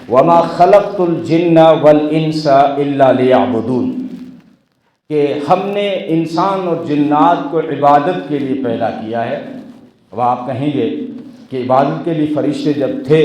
وما خلقت الجن والانس الا لیعبدون، کہ ہم نے انسان اور جنات کو عبادت کے لیے پیدا کیا ہے۔ اب آپ کہیں گے کہ عبادت کے لیے فرشتے جب تھے،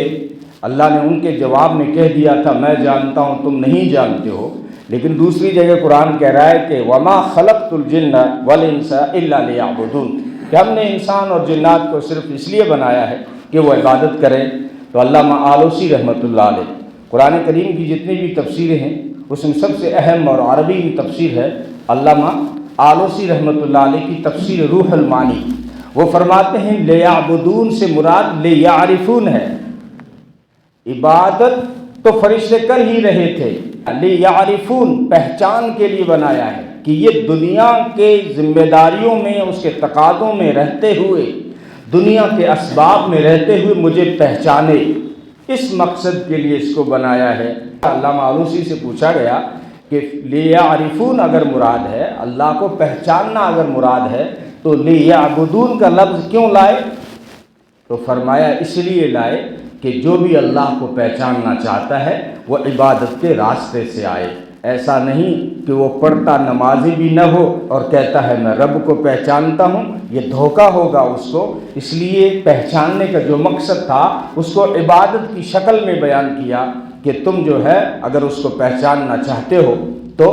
اللہ نے ان کے جواب میں کہہ دیا تھا میں جانتا ہوں تم نہیں جانتے ہو، لیکن دوسری جگہ قرآن کہہ رہا ہے کہ وما خلقت الجن والانس الا لیعبدون، کہ ہم نے انسان اور جنات کو صرف اس لیے بنایا ہے کہ وہ عبادت کریں۔ تو علامہ آلوسی رحمۃ اللہ علیہ قرآن کریم کی جتنی بھی تفسیریں ہیں اس میں سب سے اہم اور عربی تفسیر ہے علامہ آلوسی رحمۃ اللہ علیہ کی تفسیر روح المعانی۔ وہ فرماتے ہیں لیعبدون سے مراد لیعرفون ہے، عبادت تو فرشتے کر ہی رہے تھے، لیعرفون پہچان کے لیے بنایا ہے کہ یہ دنیا کے ذمہ داریوں میں، اس کے تقاضوں میں رہتے ہوئے، دنیا کے اسباب میں رہتے ہوئے مجھے پہچانے، اس مقصد کے لیے اس کو بنایا ہے۔ علامہ آلوسی سے پوچھا گیا کہ لیعرفون اگر مراد ہے، اللہ کو پہچاننا اگر مراد ہے تو لیعبدون کا لفظ کیوں لائے؟ تو فرمایا اس لیے لائے کہ جو بھی اللہ کو پہچاننا چاہتا ہے وہ عبادت کے راستے سے آئے۔ ایسا نہیں کہ وہ پڑھتا نمازی بھی نہ ہو اور کہتا ہے میں رب کو پہچانتا ہوں، یہ دھوکہ ہوگا اس کو۔ اس لیے پہچاننے کا جو مقصد تھا اس کو عبادت کی شکل میں بیان کیا کہ تم جو ہے اگر اس کو پہچاننا چاہتے ہو تو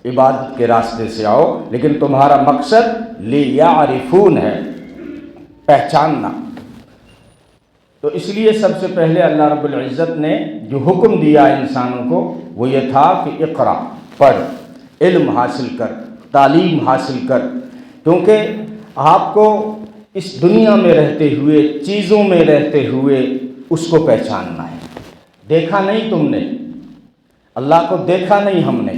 عبادت کے راستے سے آؤ، لیکن تمہارا مقصد لیعرفون ہے، پہچاننا۔ تو اس لیے سب سے پہلے اللہ رب العزت نے جو حکم دیا انسانوں کو وہ یہ تھا کہ اقرا، پڑھ، علم حاصل کر، تعلیم حاصل کر، کیونکہ آپ کو اس دنیا میں رہتے ہوئے، چیزوں میں رہتے ہوئے اس کو پہچاننا ہے۔ دیکھا نہیں تم نے، اللہ کو دیکھا نہیں ہم نے،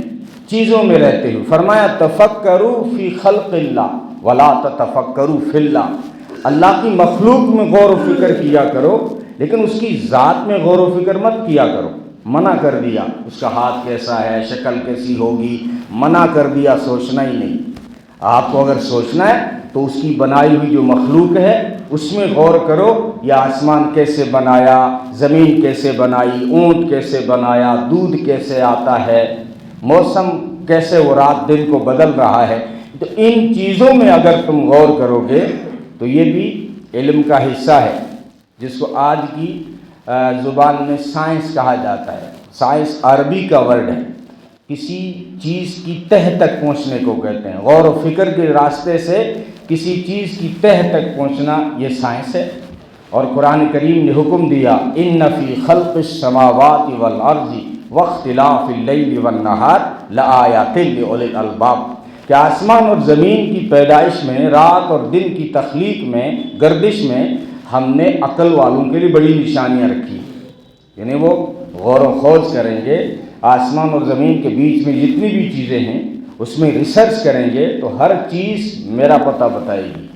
چیزوں میں رہتے ہوئے۔ فرمایا تفکروا فی خلق اللہ ولا تتفکروا فی اللہ، اللہ کی مخلوق میں غور و فکر کیا کرو لیکن اس کی ذات میں غور و فکر مت کیا کرو۔ منع کر دیا، اس کا ہاتھ کیسا ہے، شکل کیسی ہوگی، منع کر دیا، سوچنا ہی نہیں۔ آپ کو اگر سوچنا ہے تو اس کی بنائی ہوئی جو مخلوق ہے اس میں غور کرو، یہ آسمان کیسے بنایا، زمین کیسے بنائی، اونٹ کیسے بنایا، دودھ کیسے آتا ہے، موسم کیسے وہ رات دن کو بدل رہا ہے۔ تو ان چیزوں میں اگر تم غور کرو گے تو یہ بھی علم کا حصہ ہے، جس کو آج کی زبان میں سائنس کہا جاتا ہے۔ سائنس عربی کا ورڈ ہے، کسی چیز کی تہ تک پہنچنے کو کہتے ہیں، غور و فکر کے راستے سے کسی چیز کی تہ تک پہنچنا، یہ سائنس ہے۔ اور قرآن کریم نے حکم دیا ان فی خلق السماوات والارض واختلاف اللیل والنہار لآیات لأولی الالباب، کہ آسمان اور زمین کی پیدائش میں، رات اور دن کی تخلیق میں، گردش میں ہم نے عقل والوں کے لیے بڑی نشانیاں رکھی، یعنی وہ غور و خوض کریں گے، آسمان اور زمین کے بیچ میں جتنی بھی چیزیں ہیں اس میں ریسرچ کریں گے تو ہر چیز میرا پتہ بتائے گی۔